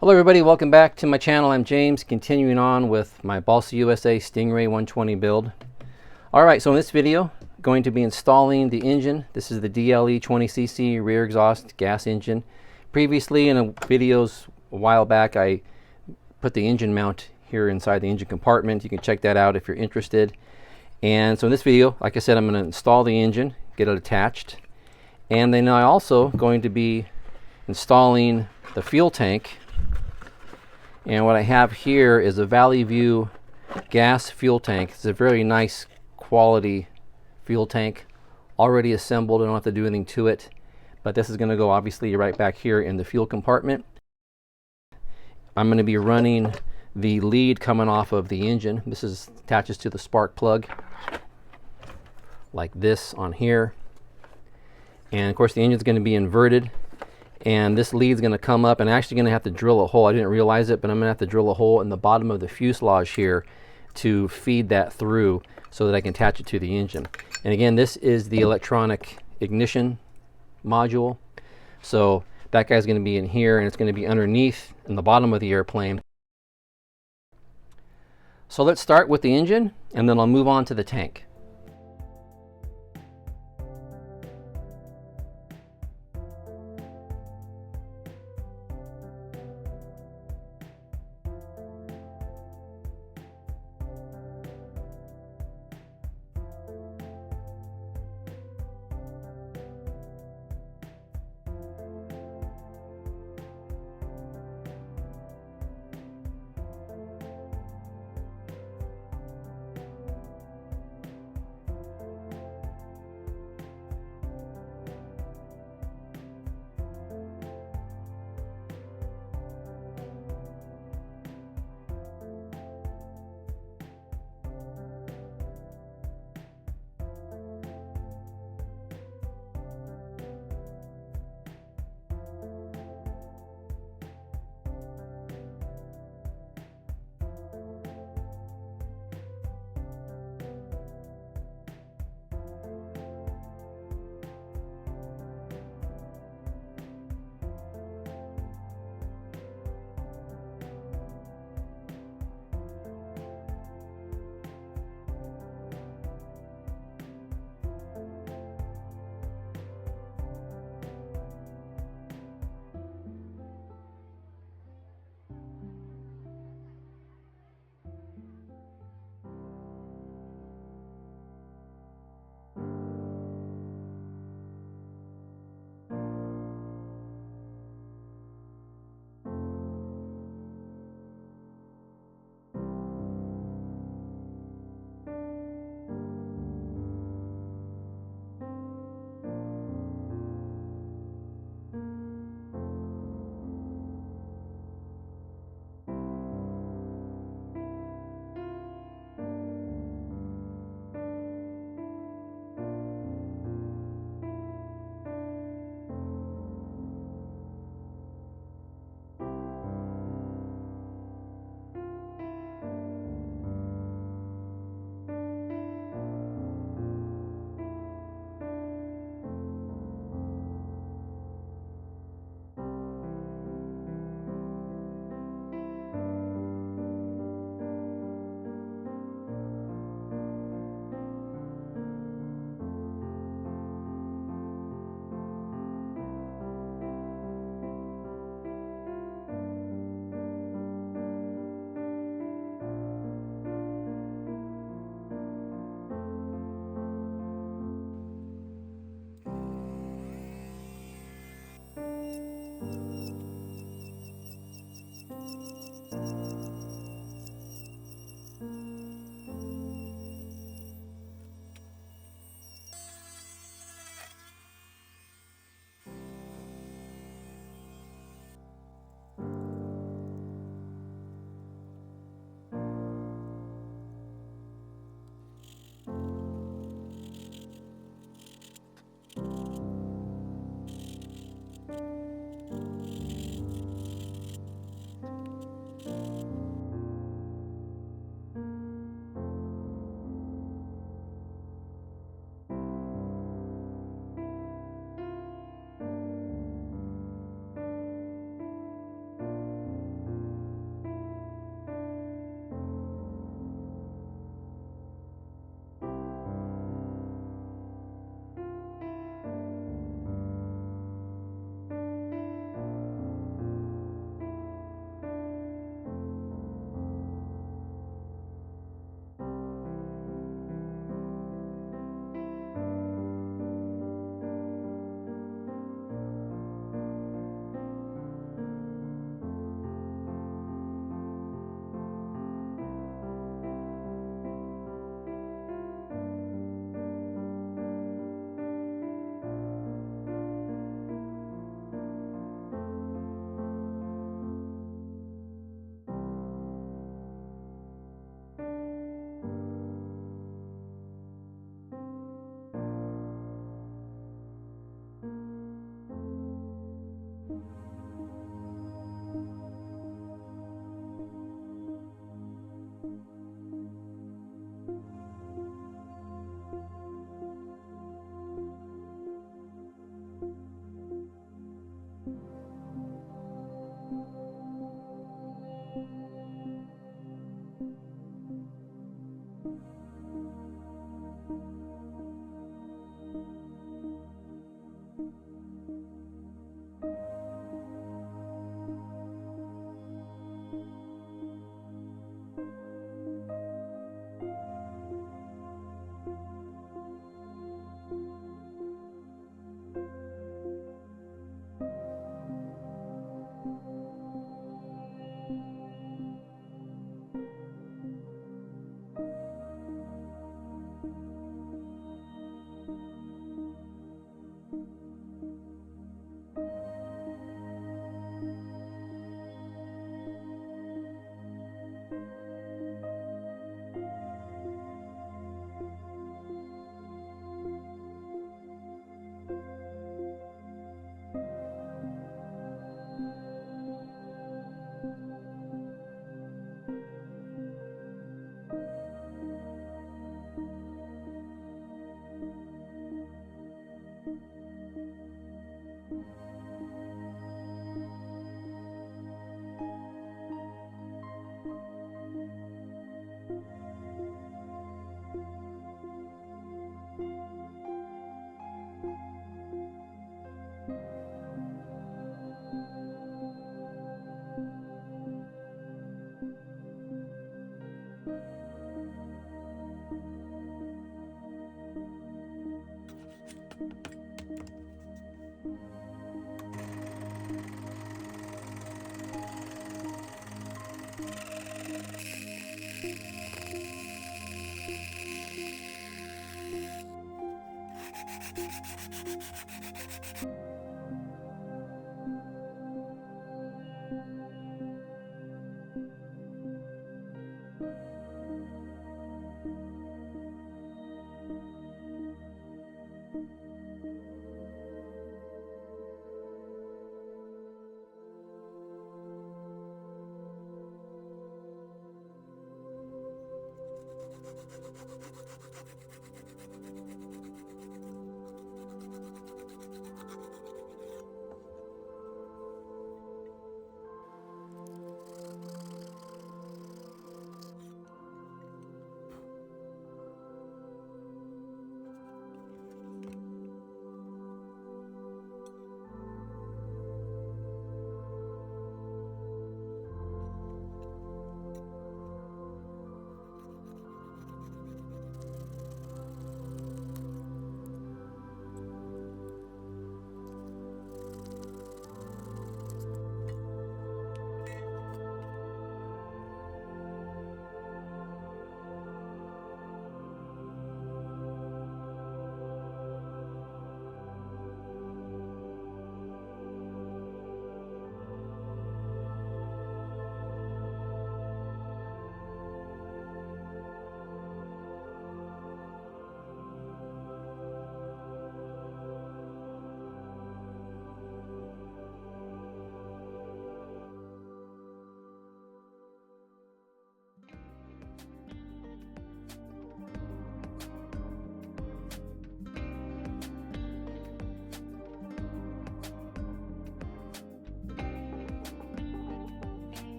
Hello everybody, welcome back to my channel. I'm James, continuing on with my Balsa USA Stingray 120 build. Alright, so in this video, I'm going to be installing the engine. This is the DLE-20 RC rear exhaust gas engine. Previously in videos a while back, I put the engine mount here inside the engine compartment. You can check that out if you're interested. And so in this video, like I said, I'm going to install the engine, get it attached. And then I'm also going to be installing the fuel tank. And what I have here is a Valley View gas fuel tank. It's a very nice quality fuel tank, already assembled. I don't have to do anything to it, but this is going to go obviously right back here in the fuel compartment. I'm going to be running the lead coming off of the engine. This attaches to the spark plug like this on here, and of course the engine's going to be inverted. And this lead's going to come up, and I'm actually going to have to drill a hole. I didn't realize it, but I'm going to have to drill a hole in the bottom of the fuselage here to feed that through so that I can attach it to the engine. And again, this is the electronic ignition module. So that guy's going to be in here, and it's going to be underneath in the bottom of the airplane. So let's start with the engine, and then I'll move on to the tank.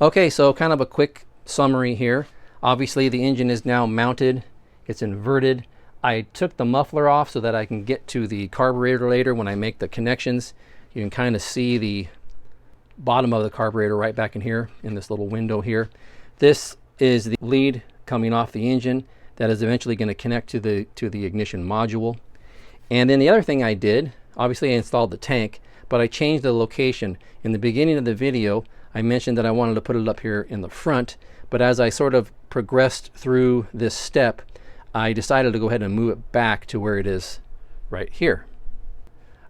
Okay, so kind of a quick summary here. Obviously the engine is now mounted, it's inverted. I took the muffler off so that I can get to the carburetor later when I make the connections. You can kind of see the bottom of the carburetor right back in here in this little window here. This is the lead coming off the engine that is eventually going to connect to the ignition module. And then the other thing I did, obviously I installed the tank, but I changed the location. In the beginning of the video I mentioned that I wanted to put it up here in the front, but as I sort of progressed through this step, I decided to go ahead and move it back to where it is right here.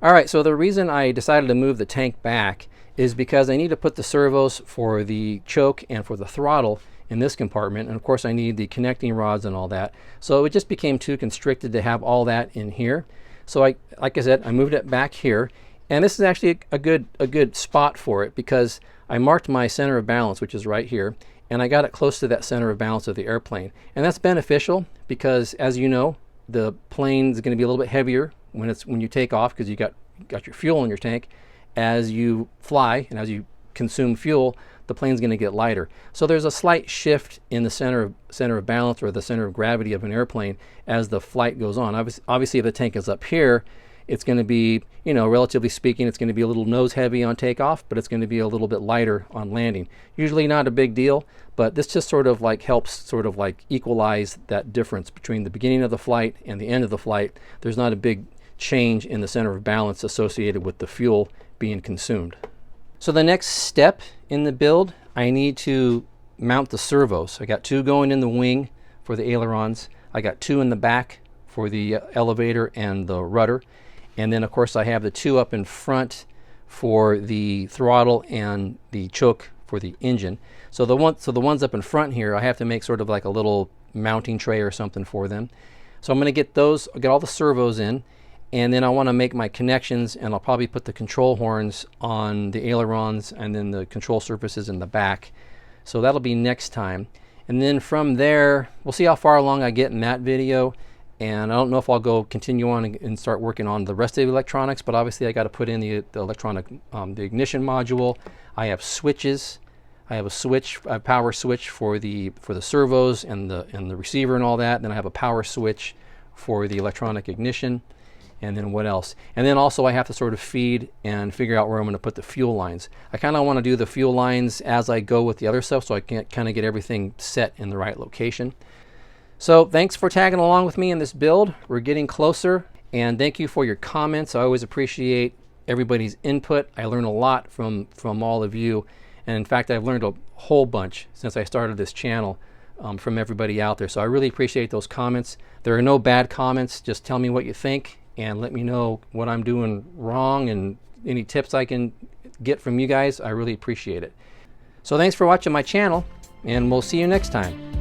Alright, so the reason I decided to move the tank back is because I need to put the servos for the choke and for the throttle in this compartment, and of course I need the connecting rods and all that. So it just became too constricted to have all that in here. So like I said, I moved it back here, and this is actually a good spot for it because I marked my center of balance, which is right here, and I got it close to that center of balance of the airplane. And that's beneficial because, as you know, the plane is going to be a little bit heavier when you take off because you got your fuel in your tank. As you fly and as you consume fuel, the plane's going to get lighter. So there's a slight shift in the center of balance, or the center of gravity of an airplane, as the flight goes on. Obviously, if the tank is up here, it's going to be, relatively speaking, it's going to be a little nose heavy on takeoff, but it's going to be a little bit lighter on landing. Usually not a big deal, but this just sort of like helps sort of like equalize that difference between the beginning of the flight and the end of the flight. There's not a big change in the center of balance associated with the fuel being consumed. So the next step in the build, I need to mount the servos. I got 2 going in the wing for the ailerons. I got 2 in the back for the elevator and the rudder. And then of course I have the 2 up in front for the throttle and the choke for the engine. So the ones up in front here, I have to make sort of like a little mounting tray or something for them. So I'm going to get all the servos in, and then I want to make my connections, and I'll probably put the control horns on the ailerons and then the control surfaces in the back. So that'll be next time. And then from there, we'll see how far along I get in that video. And I don't know if I'll continue on and start working on the rest of the electronics, but obviously I got to put in the electronic, the ignition module. I have switches. I have a power switch for the servos and the receiver and all that. Then I have a power switch for the electronic ignition. And then what else? And then also I have to sort of feed and figure out where I'm going to put the fuel lines. I kind of want to do the fuel lines as I go with the other stuff, so I can kind of get everything set in the right location. So thanks for tagging along with me in this build. We're getting closer, and thank you for your comments. I always appreciate everybody's input. I learn a lot from all of you, and in fact I've learned a whole bunch since I started this channel from everybody out there. So I really appreciate those comments. There are no bad comments. Just tell me what you think and let me know what I'm doing wrong, and any tips I can get from you guys. I really appreciate it. So thanks for watching my channel, and we'll see you next time.